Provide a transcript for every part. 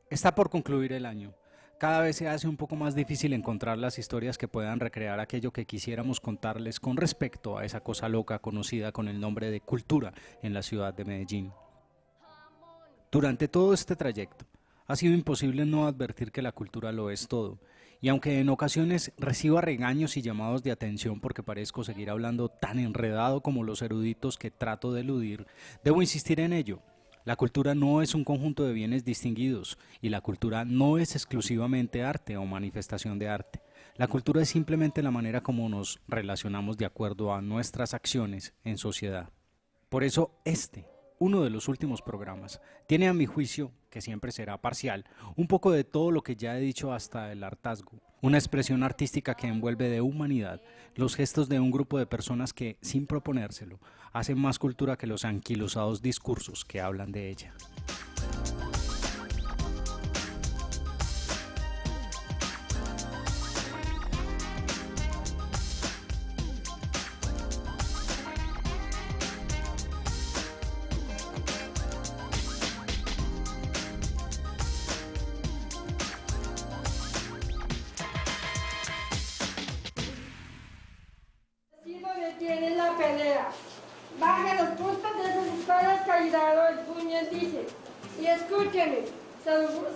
Está por concluir el año. Cada vez se hace un poco más difícil encontrar las historias que puedan recrear aquello que quisiéramos contarles con respecto a esa cosa loca conocida con el nombre de cultura en la ciudad de Medellín. Durante todo este trayecto, ha sido imposible no advertir que la cultura lo es todo, y aunque en ocasiones reciba regaños y llamados de atención porque parezco seguir hablando tan enredado como los eruditos que trato de eludir, debo insistir en ello. La cultura no es un conjunto de bienes distinguidos y la cultura no es exclusivamente arte o manifestación de arte. La cultura es simplemente la manera como nos relacionamos de acuerdo a nuestras acciones en sociedad. Por eso uno de los últimos programas, tiene a mi juicio, que siempre será parcial, un poco de todo lo que ya he dicho hasta el hartazgo. Una expresión artística que envuelve de humanidad los gestos de un grupo de personas que, sin proponérselo, hacen más cultura que los anquilosados discursos que hablan de ella. Detiene la pelea. Baje los puntos de sus espadas caídas, el puñal dice. Y escúcheme,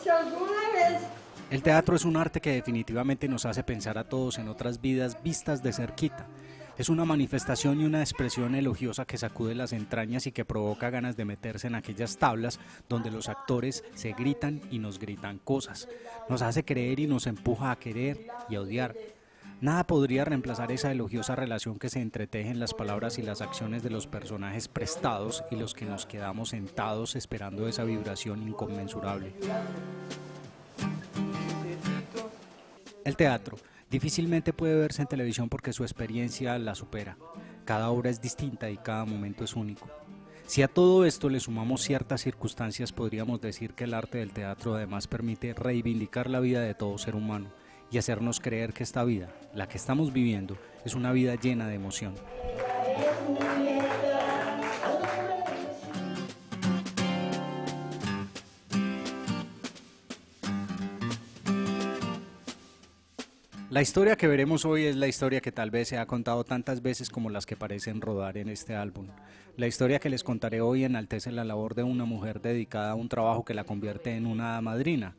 si alguna vez... El teatro es un arte que definitivamente nos hace pensar a todos en otras vidas vistas de cerquita. Es una manifestación y una expresión elogiosa que sacude las entrañas y que provoca ganas de meterse en aquellas tablas donde los actores se gritan y nos gritan cosas. Nos hace creer y nos empuja a querer y a odiar. Nada podría reemplazar esa elogiosa relación que se entreteje en las palabras y las acciones de los personajes prestados y los que nos quedamos sentados esperando esa vibración inconmensurable. El teatro difícilmente puede verse en televisión porque su experiencia la supera. Cada obra es distinta y cada momento es único. Si a todo esto le sumamos ciertas circunstancias, podríamos decir que el arte del teatro además permite reivindicar la vida de todo ser humano y hacernos creer que esta vida, la que estamos viviendo, es una vida llena de emoción. La historia que veremos hoy es la historia que tal vez se ha contado tantas veces como las que parecen rodar en este álbum. La historia que les contaré hoy enaltece la labor de una mujer dedicada a un trabajo que la convierte en una hada madrina.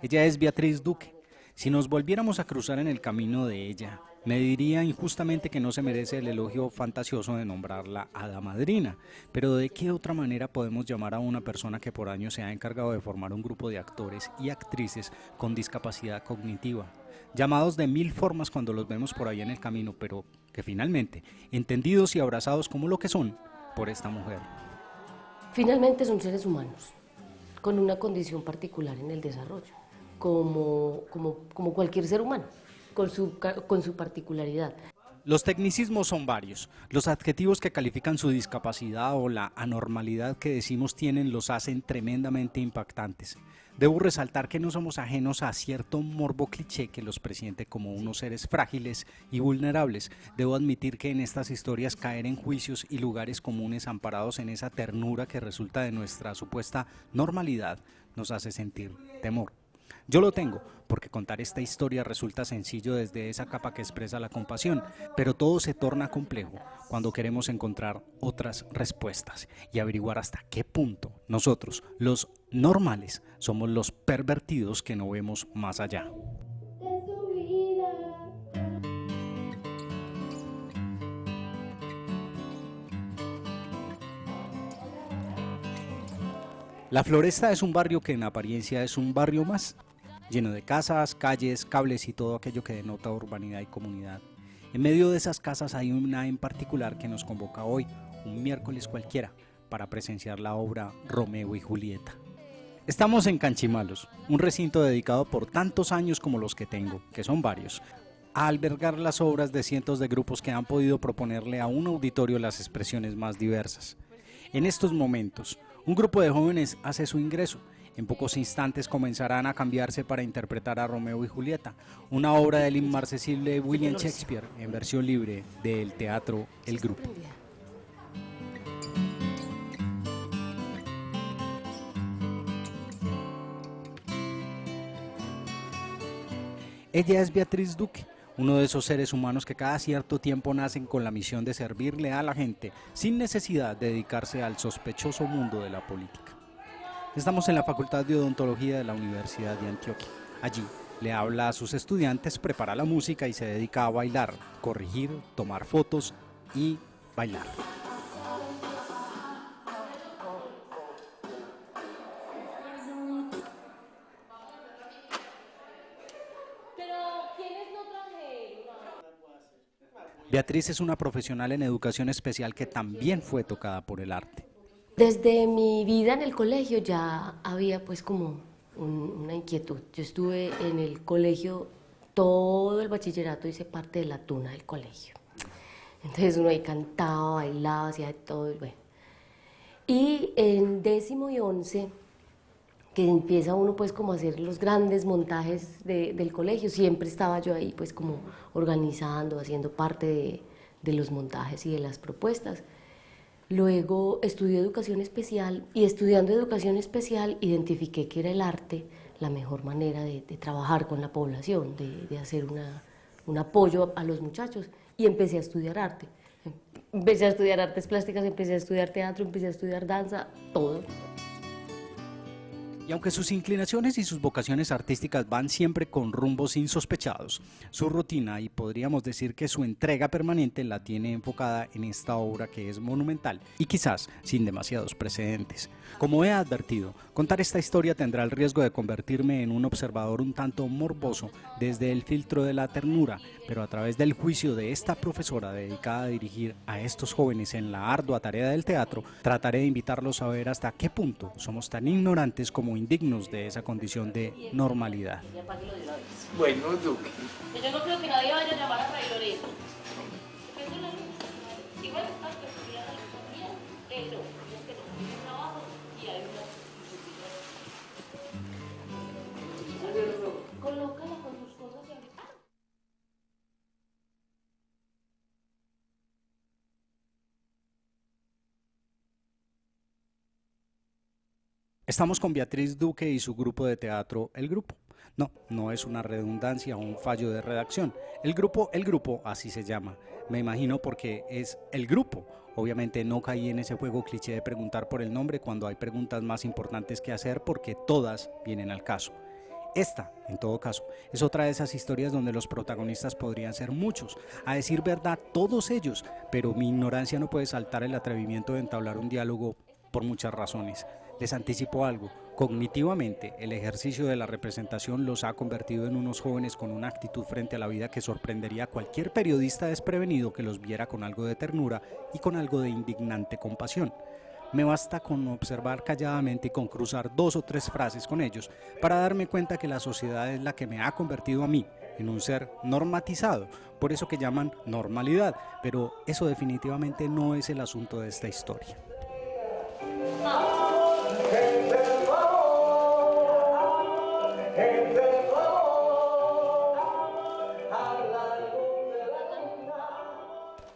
Ella es Beatriz Duque. Si nos volviéramos a cruzar en el camino de ella, me diría injustamente que no se merece el elogio fantasioso de nombrarla hada madrina. Pero ¿de qué otra manera podemos llamar a una persona que por años se ha encargado de formar un grupo de actores y actrices con discapacidad cognitiva? Llamados de mil formas cuando los vemos por ahí en el camino, pero que finalmente, entendidos y abrazados como lo que son, por esta mujer. Finalmente son seres humanos, con una condición particular en el desarrollo, como cualquier ser humano, con su particularidad. Los tecnicismos son varios. Los adjetivos que califican su discapacidad o la anormalidad que decimos tienen los hacen tremendamente impactantes. Debo resaltar que no somos ajenos a cierto morbo cliché que los presiente como unos seres frágiles y vulnerables. Debo admitir que en estas historias caer en juicios y lugares comunes amparados en esa ternura que resulta de nuestra supuesta normalidad nos hace sentir temor. Yo lo tengo, porque contar esta historia resulta sencillo desde esa capa que expresa la compasión, pero todo se torna complejo cuando queremos encontrar otras respuestas y averiguar hasta qué punto nosotros, los normales, somos los pervertidos que no vemos más allá. La Floresta es un barrio que en apariencia es un barrio más, lleno de casas, calles, cables y todo aquello que denota urbanidad y comunidad. En medio de esas casas hay una en particular que nos convoca hoy, un miércoles cualquiera, para presenciar la obra Romeo y Julieta. Estamos en Canchimalos, un recinto dedicado por tantos años como los que tengo, que son varios, a albergar las obras de cientos de grupos que han podido proponerle a un auditorio las expresiones más diversas. En estos momentos, un grupo de jóvenes hace su ingreso. En pocos instantes comenzarán a cambiarse para interpretar a Romeo y Julieta, una obra del inmarcesible William Shakespeare en versión libre del teatro El Grupo. Ella es Beatriz Duque, uno de esos seres humanos que cada cierto tiempo nacen con la misión de servirle a la gente sin necesidad de dedicarse al sospechoso mundo de la política. Estamos en la Facultad de Odontología de la Universidad de Antioquia. Allí le habla a sus estudiantes, prepara la música y se dedica a bailar, corregir, tomar fotos y bailar. Beatriz es una profesional en educación especial que también fue tocada por el arte. Desde mi vida en el colegio ya había pues como una inquietud. Yo estuve en el colegio todo el bachillerato, hice parte de la tuna del colegio. Entonces uno ahí cantaba, bailaba, hacía de todo y bueno. Y en 10º y 11, que empieza uno pues como a hacer los grandes montajes del colegio, siempre estaba yo ahí pues como organizando, haciendo parte de los montajes y de las propuestas. Luego estudié educación especial y estudiando educación especial identifiqué que era el arte la mejor manera de trabajar con la población, de hacer un apoyo a los muchachos y empecé a estudiar arte. Empecé a estudiar artes plásticas, empecé a estudiar teatro, empecé a estudiar danza, todo. Y aunque sus inclinaciones y sus vocaciones artísticas van siempre con rumbos insospechados, su rutina y podríamos decir que su entrega permanente la tiene enfocada en esta obra que es monumental y quizás sin demasiados precedentes. Como he advertido, contar esta historia tendrá el riesgo de convertirme en un observador un tanto morboso desde el filtro de la ternura, pero a través del juicio de esta profesora dedicada a dirigir a estos jóvenes en la ardua tarea del teatro, trataré de invitarlos a ver hasta qué punto somos tan ignorantes como indignos de esa condición de normalidad. Bueno, Duque. Yo no creo que nadie vaya a llamar a Fray Loreto. Igual está pero es que no tiene trabajo y hay una... Colócala con tus cosas y ahorita. Estamos con Beatriz Duque y su grupo de teatro El Grupo. No es una redundancia o un fallo de redacción. El grupo, así se llama. Me imagino porque es el grupo. Obviamente no caí en ese juego cliché de preguntar por el nombre cuando hay preguntas más importantes que hacer porque todas vienen al caso. Esta, en todo caso, es otra de esas historias donde los protagonistas podrían ser muchos, a decir verdad todos ellos, pero mi ignorancia no puede saltar el atrevimiento de entablar un diálogo por muchas razones. Les anticipo algo, cognitivamente el ejercicio de la representación los ha convertido en unos jóvenes con una actitud frente a la vida que sorprendería a cualquier periodista desprevenido que los viera con algo de ternura y con algo de indignante compasión. Me basta con observar calladamente y con cruzar 2 o 3 frases con ellos para darme cuenta que la sociedad es la que me ha convertido a mí en un ser normatizado, por eso que llaman normalidad, pero eso definitivamente no es el asunto de esta historia.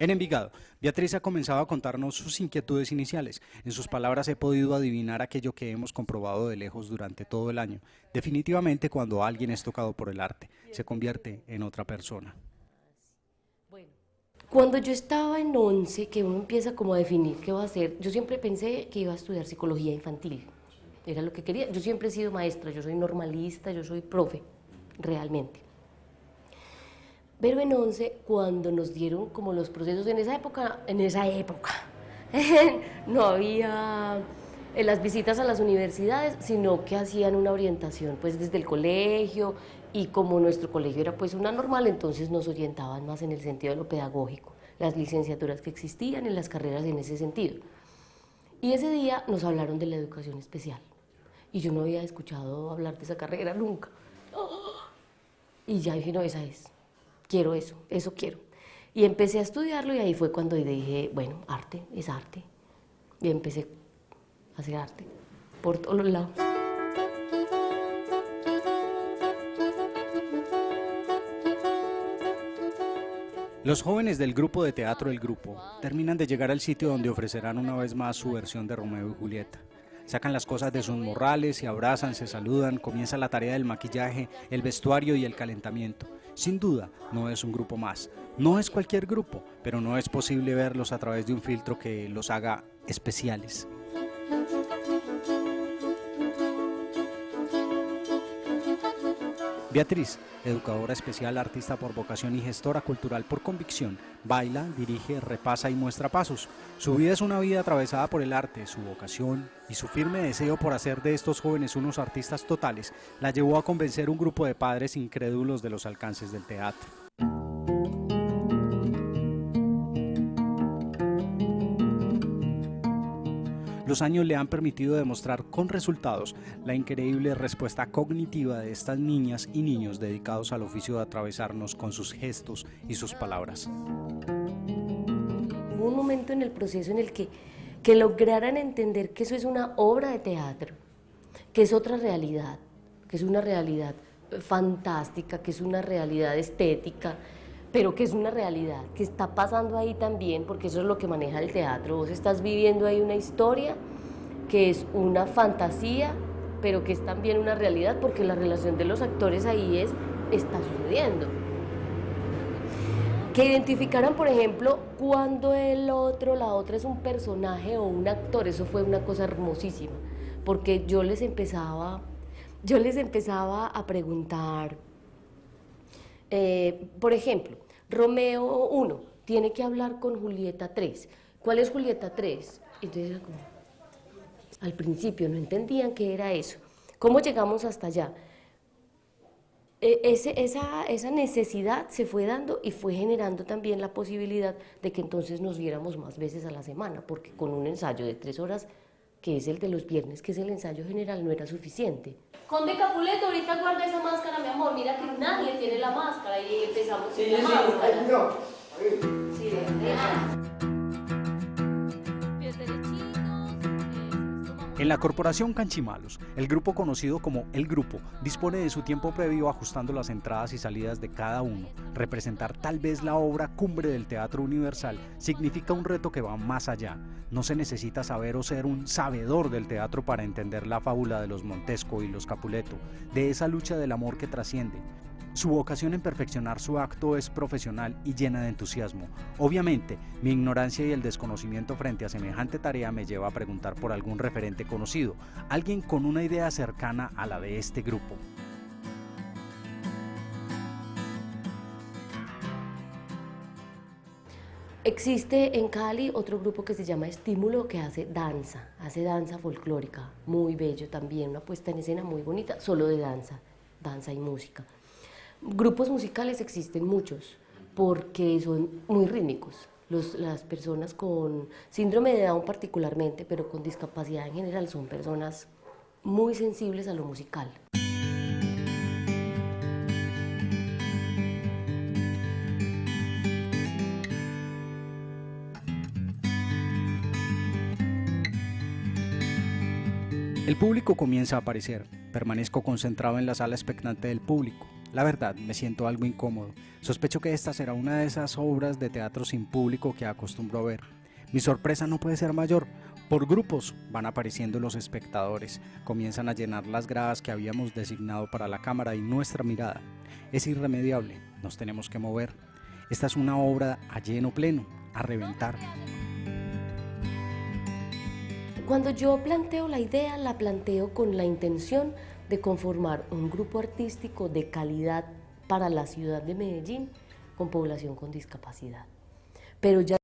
En Envigado, Beatriz ha comenzado a contarnos sus inquietudes iniciales. En sus palabras he podido adivinar aquello que hemos comprobado de lejos durante todo el año. Definitivamente cuando alguien es tocado por el arte, se convierte en otra persona. Cuando yo estaba en 11, que uno empieza como a definir qué va a hacer, yo siempre pensé que iba a estudiar psicología infantil. Era lo que quería. Yo siempre he sido maestra, yo soy normalista, yo soy profe, realmente. Pero en 11, cuando nos dieron como los procesos en esa época, no había las visitas a las universidades, sino que hacían una orientación pues desde el colegio, y como nuestro colegio era pues una normal, entonces nos orientaban más en el sentido de lo pedagógico, las licenciaturas que existían en las carreras en ese sentido. Y ese día nos hablaron de la educación especial, y yo no había escuchado hablar de esa carrera nunca. Y ya dije, no, esa es. Quiero eso quiero. Y empecé a estudiarlo y ahí fue cuando dije, bueno, arte es arte. Y empecé a hacer arte por todos los lados. Los jóvenes del grupo de teatro El Grupo terminan de llegar al sitio donde ofrecerán una vez más su versión de Romeo y Julieta. Sacan las cosas de sus morrales, se abrazan, se saludan, comienza la tarea del maquillaje, el vestuario y el calentamiento. Sin duda, no es un grupo más. No es cualquier grupo, pero no es posible verlos a través de un filtro que los haga especiales. Beatriz, educadora especial, artista por vocación y gestora cultural por convicción, baila, dirige, repasa y muestra pasos. Su vida es una vida atravesada por el arte, su vocación y su firme deseo por hacer de estos jóvenes unos artistas totales la llevó a convencer un grupo de padres incrédulos de los alcances del teatro. Los años le han permitido demostrar con resultados la increíble respuesta cognitiva de estas niñas y niños dedicados al oficio de atravesarnos con sus gestos y sus palabras. Hubo un momento en el proceso en el que lograran entender que eso es una obra de teatro, que es otra realidad, que es una realidad fantástica, que es una realidad estética, pero que es una realidad, que está pasando ahí también, porque eso es lo que maneja el teatro. Vos estás viviendo ahí una historia que es una fantasía, pero que es también una realidad, porque la relación de los actores ahí está sucediendo. Que identificaran, por ejemplo, cuando la otra es un personaje o un actor, eso fue una cosa hermosísima, porque yo les empezaba a preguntar. Por ejemplo, Romeo 1 tiene que hablar con Julieta 3. ¿Cuál es Julieta 3? Entonces era como, al principio no entendían qué era eso. ¿Cómo llegamos hasta allá? Esa necesidad se fue dando y fue generando también la posibilidad de que entonces nos viéramos más veces a la semana, porque con un ensayo de 3 horas, que es el de los viernes, que es el ensayo general, no era suficiente. Conde Capuleto, ahorita guarda esa máscara, mi amor. Mira que nadie tiene la máscara y empezamos sin la máscara. Sí, En la Corporación Canchimalos, el grupo conocido como El Grupo dispone de su tiempo previo ajustando las entradas y salidas de cada uno. Representar tal vez la obra cumbre del teatro universal significa un reto que va más allá. No se necesita saber o ser un sabedor del teatro para entender la fábula de los Montesco y los Capuleto, de esa lucha del amor que trasciende. Su vocación en perfeccionar su acto es profesional y llena de entusiasmo. Obviamente, mi ignorancia y el desconocimiento frente a semejante tarea me lleva a preguntar por algún referente conocido, alguien con una idea cercana a la de este grupo. Existe en Cali otro grupo que se llama Estímulo, que hace danza folclórica, muy bello también, una puesta en escena muy bonita, solo de danza y música. Grupos musicales existen muchos, porque son muy rítmicos. Las personas con síndrome de Down particularmente, pero con discapacidad en general, son personas muy sensibles a lo musical. El público comienza a aparecer. Permanezco concentrado en la sala expectante del público. La verdad, me siento algo incómodo. Sospecho que esta será una de esas obras de teatro sin público que acostumbro a ver. Mi sorpresa no puede ser mayor. Por grupos van apareciendo los espectadores. Comienzan a llenar las gradas que habíamos designado para la cámara y nuestra mirada. Es irremediable. Nos tenemos que mover. Esta es una obra a lleno pleno, a reventar. Cuando yo planteo la idea, la planteo con la intención de conformar un grupo artístico de calidad para la ciudad de Medellín con población con discapacidad. Pero ya